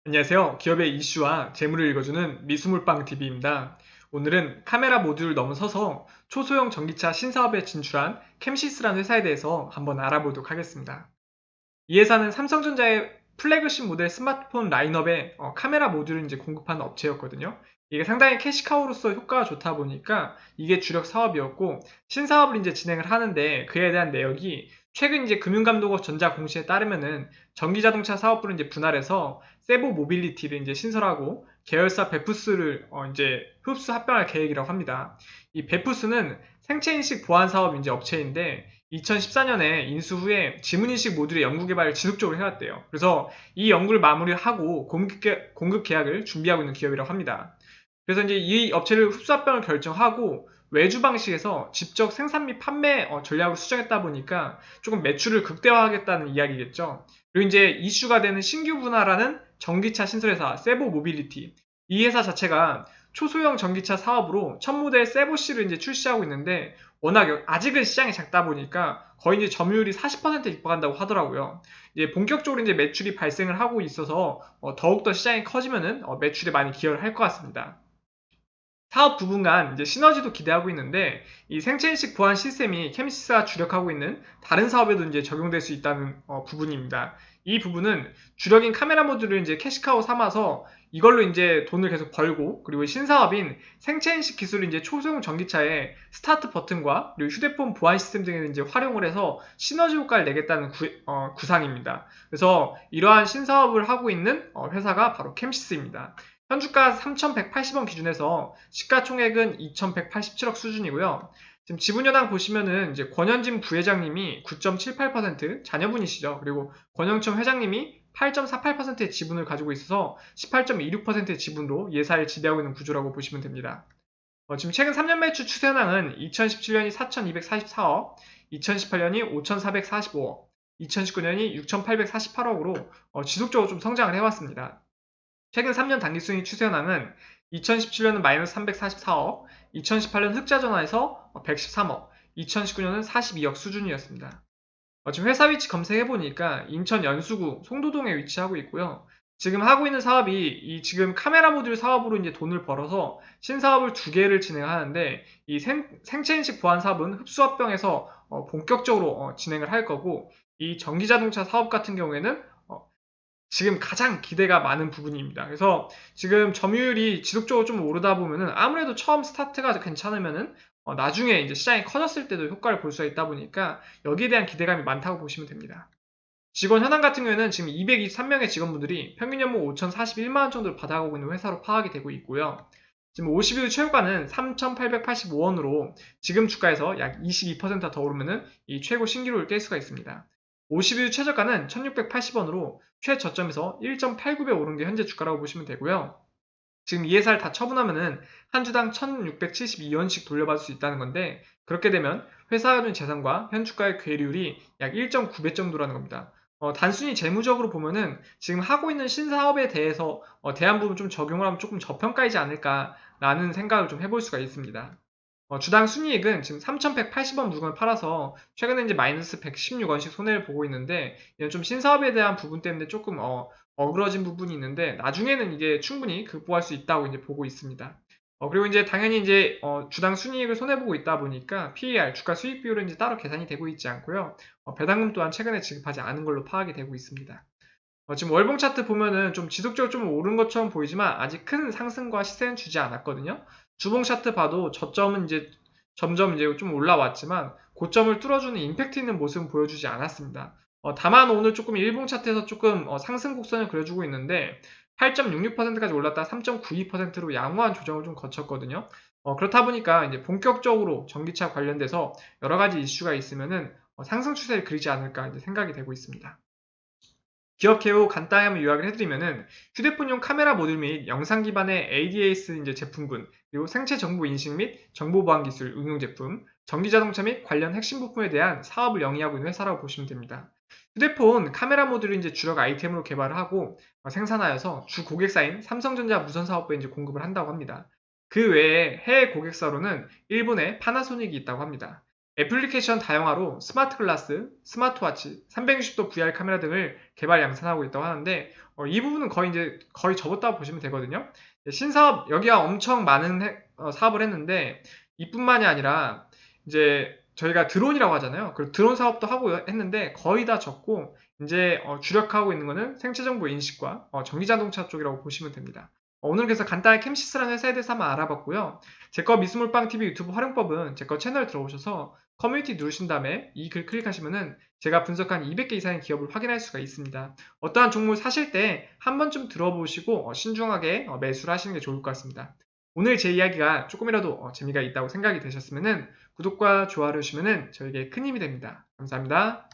안녕하세요. 기업의 이슈와 재무를 읽어주는 미수물빵 TV입니다. 오늘은 카메라 모듈을 넘어서서 초소형 전기차 신사업에 진출한 캠시스라는 회사에 대해서 한번 알아보도록 하겠습니다. 이 회사는 삼성전자의 플래그십 모델 스마트폰 라인업에 카메라 모듈을 이제 공급하는 업체였거든요. 이게 상당히 캐시카우로서 효과가 좋다 보니까 이게 주력 사업이었고, 신사업을 이제 진행을 하는데 그에 대한 내역이 최근 이제 금융감독원 전자공시에 따르면은 전기자동차 사업부를 이제 분할해서 세보 모빌리티를 이제 신설하고 계열사 베푸스를 이제 흡수 합병할 계획이라고 합니다. 이 베푸스는 생체인식 보안 사업 이제 업체인데 2014년에 인수 후에 지문인식 모듈의 연구 개발을 지속적으로 해왔대요. 그래서 이 연구를 마무리하고 공급 계약을 준비하고 있는 기업이라고 합니다. 그래서 이제 이 업체를 흡수합병을 결정하고 외주 방식에서 직접 생산 및 판매 전략을 수정했다 보니까 조금 매출을 극대화하겠다는 이야기겠죠. 그리고 이제 이슈가 되는 신규 분할하는 전기차 신설회사 세보 모빌리티, 이 회사 자체가 초소형 전기차 사업으로 첫 모델 세보C를 이제 출시하고 있는데, 워낙 아직은 시장이 작다 보니까 거의 이제 점유율이 40%에 육박한다고 하더라고요. 이제 본격적으로 이제 매출이 발생을 하고 있어서 더욱더 시장이 커지면은 매출에 많이 기여를 할 것 같습니다. 사업 부분 간 이제 시너지도 기대하고 있는데, 이 생체인식 보안 시스템이 캠시스가 주력하고 있는 다른 사업에도 이제 적용될 수 있다는 부분입니다. 이 부분은 주력인 카메라 모듈을 이제 캐시카우 삼아서 이걸로 이제 돈을 계속 벌고, 그리고 신사업인 생체인식 기술을 이제 초소형 전기차의 스타트 버튼과 그리고 휴대폰 보안 시스템 등에 이제 활용을 해서 시너지 효과를 내겠다는 구상입니다. 그래서 이러한 신사업을 하고 있는 회사가 바로 캠시스입니다. 현주가 3,180원 기준에서 시가총액은 2,187억 수준이고요. 지금 지분여당 보시면은 이제 권현진 부회장님이 9.78%, 자녀분이시죠. 그리고 권영청 회장님이 8.48%의 지분을 가지고 있어서 18.26%의 지분으로 예사를 지배하고 있는 구조라고 보시면 됩니다. 지금 최근 3년 매출 추세 현황은 2017년이 4,244억, 2018년이 5,445억, 2019년이 6,848억으로 지속적으로 좀 성장을 해왔습니다. 최근 3년 단기순이익 추세 현황은 2017년은 마이너스 344억, 2018년 흑자 전환에서 113억, 2019년은 42억 수준이었습니다. 지금 회사 위치 검색해보니까 인천 연수구 송도동에 위치하고 있고요. 지금 하고 있는 사업이 이 지금 카메라 모듈 사업으로 이제 돈을 벌어서 신사업을 두 개를 진행하는데, 이 생체인식 보안 사업은 흡수합병해서 본격적으로 진행을 할 거고, 이 전기자동차 사업 같은 경우에는 지금 가장 기대가 많은 부분입니다. 그래서 지금 점유율이 지속적으로 좀 오르다 보면은 아무래도 처음 스타트가 괜찮으면은 나중에 이제 시장이 커졌을 때도 효과를 볼 수가 있다 보니까 여기에 대한 기대감이 많다고 보시면 됩니다. 직원 현황 같은 경우에는 지금 223명의 직원분들이 평균 연봉 5,041만 원 정도를 받아가고 있는 회사로 파악이 되고 있고요. 지금 50일 최고가는 3,885원으로 지금 주가에서 약 22%더 오르면은 이 최고 신기록을 깰 수가 있습니다. 50일 최저가는 1,680원으로 최저점에서 1.89배 오른 게 현재 주가라고 보시면 되고요. 지금 이 회사를 다 처분하면은 한 주당 1,672원씩 돌려받을 수 있다는 건데, 그렇게 되면 회사가 가진 재산과 현 주가의 괴리율이 약 1.9배 정도라는 겁니다. 단순히 재무적으로 보면은 지금 하고 있는 신사업에 대해서 대한 부분 좀 적용을 하면 조금 저평가이지 않을까라는 생각을 좀 해볼 수가 있습니다. 주당 순이익은 지금 3,180원 물건을 팔아서 최근에 이제 마이너스 116원씩 손해를 보고 있는데, 이건 좀 신사업에 대한 부분 때문에 조금 어그러진 부분이 있는데, 나중에는 이게 충분히 극복할 수 있다고 이제 보고 있습니다. 그리고 이제 당연히 이제 주당 순이익을 손해보고 있다 보니까 PER, 주가 수익 비율은 이제 따로 계산이 되고 있지 않고요. 배당금 또한 최근에 지급하지 않은 걸로 파악이 되고 있습니다. 지금 월봉 차트 보면은 좀 지속적으로 좀 오른 것처럼 보이지만 아직 큰 상승과 시세는 주지 않았거든요. 주봉 차트 봐도 저점은 이제 점점 이제 좀 올라왔지만 고점을 뚫어주는 임팩트 있는 모습은 보여주지 않았습니다. 다만 오늘 조금 일봉 차트에서 조금 상승 곡선을 그려주고 있는데 8.66%까지 올랐다 3.92%로 양호한 조정을 좀 거쳤거든요. 그렇다 보니까 이제 본격적으로 전기차 관련돼서 여러 가지 이슈가 있으면은 상승 추세를 그리지 않을까 이제 생각이 되고 있습니다. 기억해 후 간단히 한번 요약을 해드리면은, 휴대폰용 카메라 모듈 및 영상 기반의 ADAS 이제 제품군, 그리고 생체 정보 인식 및 정보 보안 기술 응용 제품, 전기 자동차 및 관련 핵심 부품에 대한 사업을 영위하고 있는 회사라고 보시면 됩니다. 휴대폰 카메라 모듈을 이제 주력 아이템으로 개발을 하고 생산하여서 주 고객사인 삼성전자 무선 사업부에 이제 공급을 한다고 합니다. 그 외에 해외 고객사로는 일본의 파나소닉이 있다고 합니다. 애플리케이션 다양화로 스마트 글라스, 스마트워치, 360도 VR 카메라 등을 개발 양산하고 있다고 하는데 이 부분은 거의 접었다고 보시면 되거든요. 신사업 여기가 엄청 많은 사업을 했는데 이뿐만이 아니라 이제 저희가 드론이라고 하잖아요. 그 드론 사업도 하고 했는데 거의 다 접고 이제 주력하고 있는 거는 생체 정보 인식과 전기 자동차 쪽이라고 보시면 됩니다. 오늘 그래서 간단히 캠시스라는 회사에 대해서 한번 알아봤고요. 제거 미스물빵 TV 유튜브 활용법은 제 거 채널 들어오셔서 커뮤니티 누르신 다음에 이 글 클릭하시면은 제가 분석한 200개 이상의 기업을 확인할 수가 있습니다. 어떠한 종목을 사실 때 한 번쯤 들어보시고 신중하게 매수를 하시는 게 좋을 것 같습니다. 오늘 제 이야기가 조금이라도 재미가 있다고 생각이 되셨으면은 구독과 좋아요를 주시면은 저에게 큰 힘이 됩니다. 감사합니다.